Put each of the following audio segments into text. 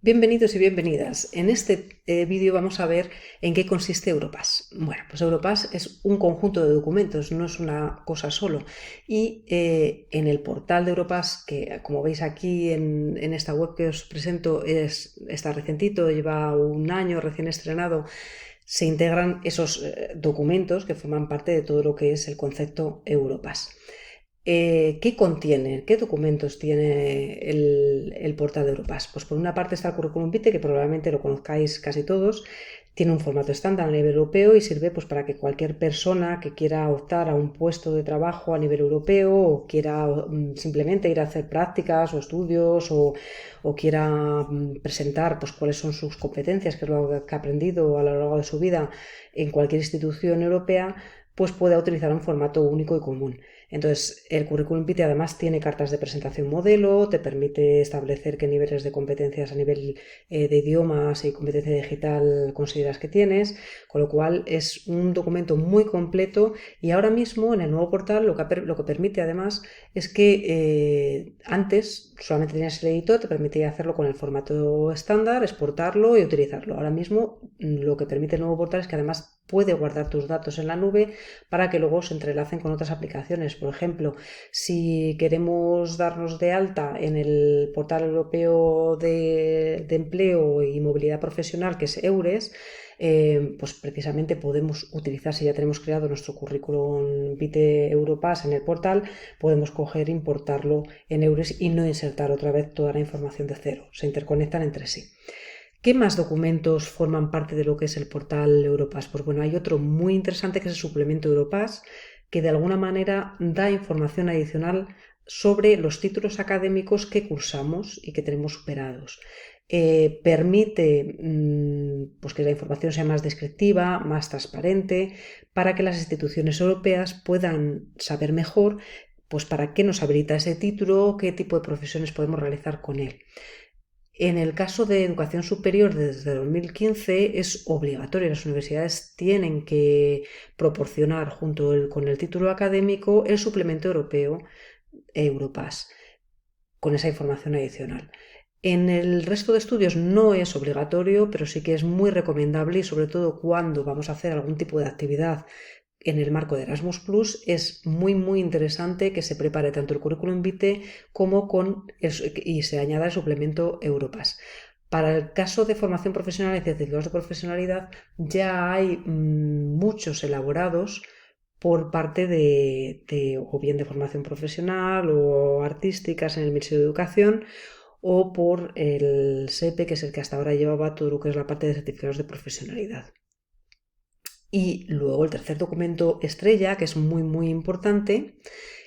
Bienvenidos y bienvenidas. En este vídeo vamos a ver en qué consiste Europass. Bueno, pues Europass es un conjunto de documentos, no es una cosa solo. Y en el portal de Europass, que como veis aquí en esta web que os presento, está recentito, lleva un año recién estrenado, se integran esos documentos que forman parte de todo lo que es el concepto Europass. ¿Qué contiene? ¿Qué documentos tiene el portal de Europass? Pues por una parte está el currículum vitae, que probablemente lo conozcáis casi todos. Tiene un formato estándar a nivel europeo y sirve pues, para que cualquier persona que quiera optar a un puesto de trabajo a nivel europeo o quiera simplemente ir a hacer prácticas o estudios o quiera presentar pues, cuáles son sus competencias, que es lo que ha aprendido a lo largo de su vida en cualquier institución europea, pues pueda utilizar un formato único y común. Entonces, el currículum vitae además tiene cartas de presentación modelo, te permite establecer qué niveles de competencias a nivel de idiomas y competencia digital consideras que tienes, con lo cual es un documento muy completo y ahora mismo en el nuevo portal lo que permite además es que antes solamente tenías el editor, te permitía hacerlo con el formato estándar, exportarlo y utilizarlo. Ahora mismo lo que permite el nuevo portal es que además puede guardar tus datos en la nube para que luego se entrelacen con otras aplicaciones. Por ejemplo, si queremos darnos de alta en el portal europeo de empleo y movilidad profesional, que es EURES, pues precisamente podemos utilizar, si ya tenemos creado nuestro currículum vitae Europass en el portal, podemos coger, importarlo en EURES y no insertar otra vez toda la información de cero. Se interconectan entre sí. ¿Qué más documentos forman parte de lo que es el portal Europass? Pues bueno, hay otro muy interesante que es el suplemento Europass, que de alguna manera da información adicional sobre los títulos académicos que cursamos y que tenemos superados. Permite pues que la información sea más descriptiva, más transparente, para que las instituciones europeas puedan saber mejor pues para qué nos habilita ese título, qué tipo de profesiones podemos realizar con él. En el caso de educación superior, desde 2015 es obligatorio. Las universidades tienen que proporcionar, junto con el título académico, el suplemento europeo Europass, con esa información adicional. En el resto de estudios no es obligatorio, pero sí que es muy recomendable y sobre todo cuando vamos a hacer algún tipo de actividad en el marco de Erasmus Plus, es muy interesante que se prepare tanto el currículum vitae como y se añada el suplemento Europass. Para el caso de formación profesional y certificados de profesionalidad ya hay muchos elaborados por parte o bien de formación profesional o artísticas en el Ministerio de Educación o por el SEPE, que es el que hasta ahora llevaba todo lo que es la parte de certificados de profesionalidad. Y luego el tercer documento estrella, que es muy importante,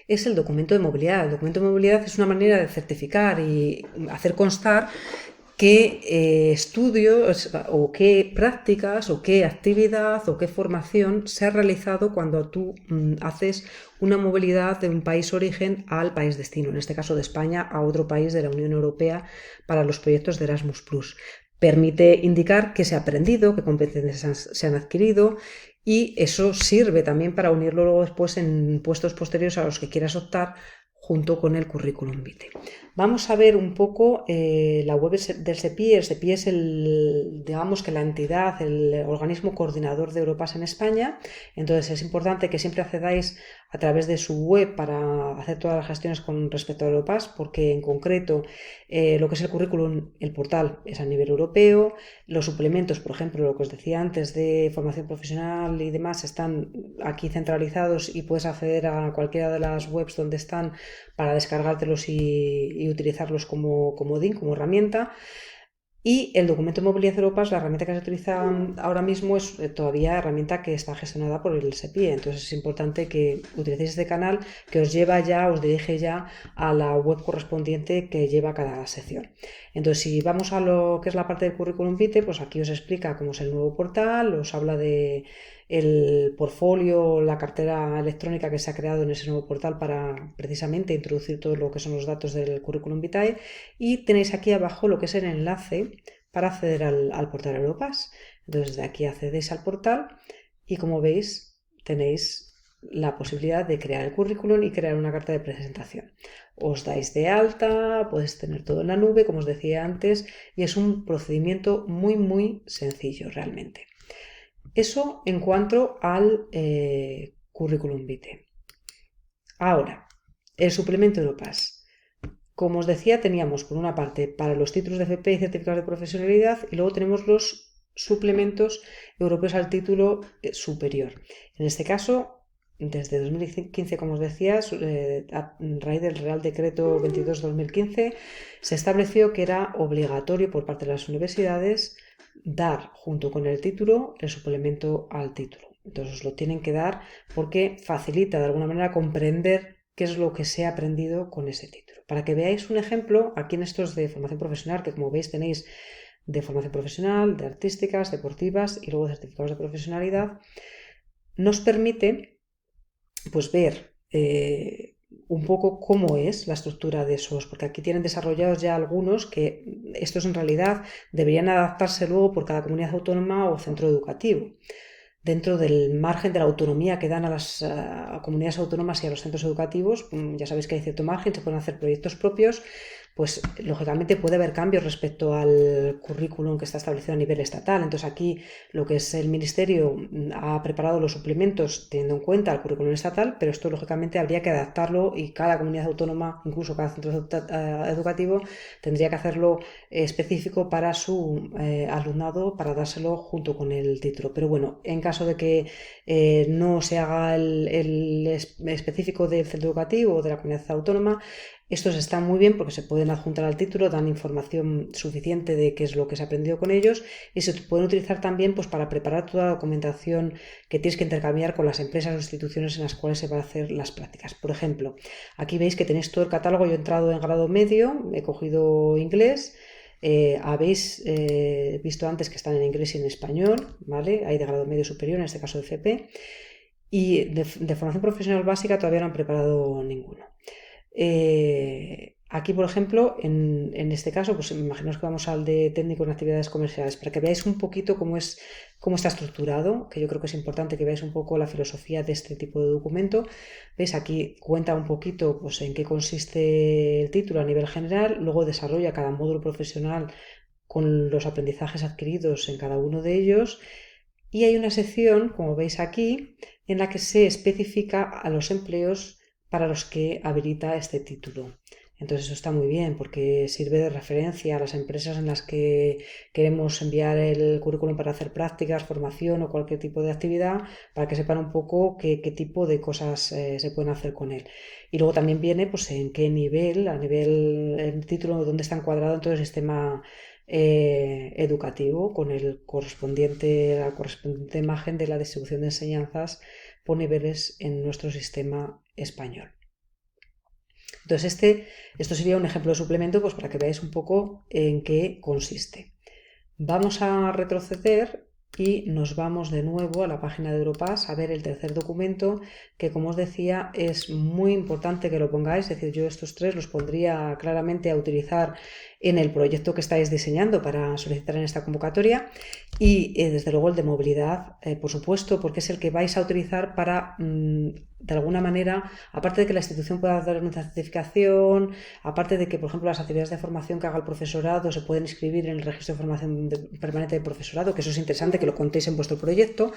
es el documento de movilidad. El documento de movilidad es una manera de certificar y hacer constar qué estudios o qué prácticas o qué actividad o qué formación se ha realizado cuando tú haces una movilidad de un país origen al país destino, en este caso de España a otro país de la Unión Europea para los proyectos de Erasmus+. Permite indicar qué se ha aprendido, qué competencias se han adquirido y eso sirve también para unirlo luego después en puestos posteriores a los que quieras optar junto con el currículum vitae. Vamos a ver un poco la web del SEPI. El SEPI es digamos que la entidad, el organismo coordinador de Europass en España. Entonces es importante que siempre accedáis a través de su web para hacer todas las gestiones con respecto a Europass, porque en concreto lo que es el currículum, el portal es a nivel europeo. Los suplementos, por ejemplo, lo que os decía antes de formación profesional y demás, están aquí centralizados y puedes acceder a cualquiera de las webs donde están para descargártelos y utilizarlos como comodín, como herramienta. Y el documento de movilidad Europass, la herramienta que se utiliza ahora mismo es todavía herramienta que está gestionada por el SEPIE. Entonces es importante que utilicéis este canal que os dirige ya a la web correspondiente que lleva cada sección. Entonces, si vamos a lo que es la parte del currículum vitae, pues aquí os explica cómo es el nuevo portal, os habla de el portfolio, la cartera electrónica que se ha creado en ese nuevo portal para precisamente introducir todo lo que son los datos del currículum vitae, y tenéis aquí abajo lo que es el enlace para acceder al portal Europass. Entonces de aquí accedéis al portal y como veis tenéis la posibilidad de crear el currículum y crear una carta de presentación. Os dais de alta, podéis tener todo en la nube, como os decía antes, y es un procedimiento muy, muy sencillo realmente. Eso en cuanto al currículum vitae. Ahora, el suplemento Europass. Como os decía, teníamos por una parte para los títulos de FP y certificados de profesionalidad y luego tenemos los suplementos europeos al título superior. En este caso, desde 2015, como os decía, a raíz del Real Decreto 22/2015, se estableció que era obligatorio por parte de las universidades dar junto con el título el suplemento al título. Entonces os lo tienen que dar porque facilita de alguna manera comprender qué es lo que se ha aprendido con ese título. Para que veáis un ejemplo, aquí en estos de formación profesional, que como veis tenéis de formación profesional, de artísticas, deportivas y luego certificados de profesionalidad, nos permite pues ver un poco cómo es la estructura de esos, porque aquí tienen desarrollados ya algunos que estos en realidad deberían adaptarse luego por cada comunidad autónoma o centro educativo, dentro del margen de la autonomía que dan a las comunidades autónomas y a los centros educativos. Ya sabéis que hay cierto margen, se pueden hacer proyectos propios, pues lógicamente puede haber cambios respecto al currículum que está establecido a nivel estatal. Entonces aquí lo que es el Ministerio ha preparado los suplementos teniendo en cuenta el currículum estatal, pero esto lógicamente habría que adaptarlo y cada comunidad autónoma, incluso cada centro educativo, tendría que hacerlo específico para su alumnado para dárselo junto con el título. Pero bueno, en caso de que no se haga el específico del centro educativo o de la comunidad autónoma, estos están muy bien porque se pueden adjuntar al título, dan información suficiente de qué es lo que se ha aprendido con ellos y se pueden utilizar también pues, para preparar toda la documentación que tienes que intercambiar con las empresas o instituciones en las cuales se van a hacer las prácticas. Por ejemplo, aquí veis que tenéis todo el catálogo. Yo he entrado en grado medio, he cogido inglés. Habéis visto antes que están en inglés y en español, ¿vale? Hay de grado medio superior, en este caso de FP. Y de formación profesional básica todavía no han preparado ninguno. Aquí, por ejemplo, en este caso, pues imaginaos que vamos al de técnico en actividades comerciales, para que veáis un poquito cómo está estructurado, que yo creo que es importante que veáis un poco la filosofía de este tipo de documento. ¿Veis? Aquí cuenta un poquito pues, en qué consiste el título a nivel general, luego desarrolla cada módulo profesional con los aprendizajes adquiridos en cada uno de ellos. Y hay una sección, como veis aquí, en la que se especifica a los empleos para los que habilita este título. Entonces eso está muy bien porque sirve de referencia a las empresas en las que queremos enviar el currículum para hacer prácticas, formación o cualquier tipo de actividad, para que sepan un poco qué tipo de cosas se pueden hacer con él. Y luego también viene pues en qué nivel, el título, dónde está encuadrado en todo el sistema educativo, con la correspondiente imagen de la distribución de enseñanzas por niveles en nuestro sistema español. Entonces esto sería un ejemplo de suplemento pues para que veáis un poco en qué consiste. Vamos a retroceder y nos vamos de nuevo a la página de Europass a ver el tercer documento, que como os decía es muy importante que lo pongáis. Es decir, yo estos tres los pondría claramente a utilizar en el proyecto que estáis diseñando para solicitar en esta convocatoria y desde luego el de movilidad, por supuesto, porque es el que vais a utilizar para de alguna manera, aparte de que la institución pueda dar una certificación, aparte de que, por ejemplo, las actividades de formación que haga el profesorado se pueden inscribir en el registro de formación permanente de profesorado, que eso es interesante que lo contéis en vuestro proyecto.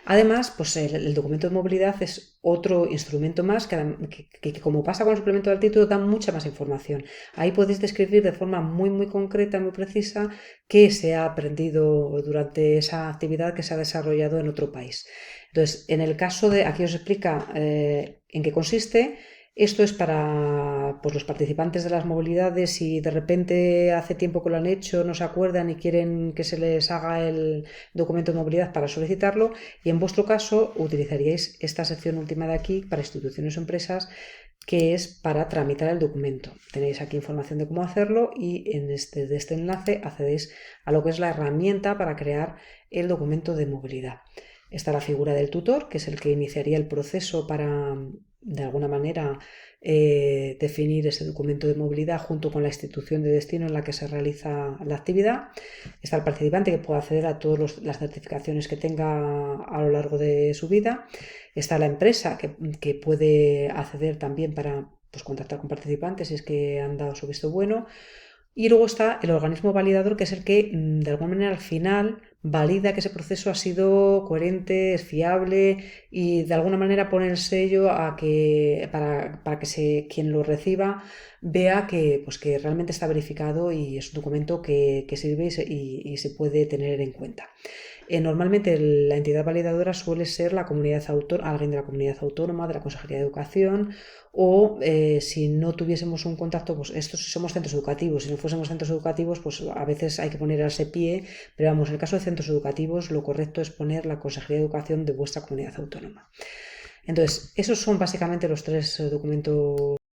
Además, pues el documento de movilidad es otro instrumento más que como pasa con el suplemento del título, da mucha más información. Ahí podéis describir de forma muy, muy concreta, muy precisa, qué se ha aprendido durante esa actividad que se ha desarrollado en otro país. Entonces, en el caso de, aquí os explica en qué consiste. Esto es para pues, los participantes de las movilidades, si de repente hace tiempo que lo han hecho, no se acuerdan y quieren que se les haga el documento de movilidad para solicitarlo, y en vuestro caso utilizaríais esta sección última de aquí para instituciones o empresas, que es para tramitar el documento. Tenéis aquí información de cómo hacerlo y de este enlace accedéis a lo que es la herramienta para crear el documento de movilidad. Está la figura del tutor, que es el que iniciaría el proceso para de alguna manera definir ese documento de movilidad junto con la institución de destino en la que se realiza la actividad. Está el participante, que puede acceder a todas las certificaciones que tenga a lo largo de su vida. Está la empresa, que puede acceder también para, pues, contactar con participantes si es que han dado su visto bueno. Y luego está el organismo validador, que es el que, de alguna manera, al final valida que ese proceso ha sido coherente, es fiable, y de alguna manera pone el sello para que quien lo reciba vea que, pues, que realmente está verificado y es un documento que sirve y se puede tener en cuenta. Normalmente la entidad validadora suele ser alguien de la comunidad autónoma, de la Consejería de Educación, o si no tuviésemos un contacto, pues estos somos centros educativos. Si no fuésemos centros educativos, pues a veces hay que poner al SEPIE, pero vamos, en el caso de centros educativos, lo correcto es poner la Consejería de Educación de vuestra comunidad autónoma. Entonces, esos son básicamente los tres documentos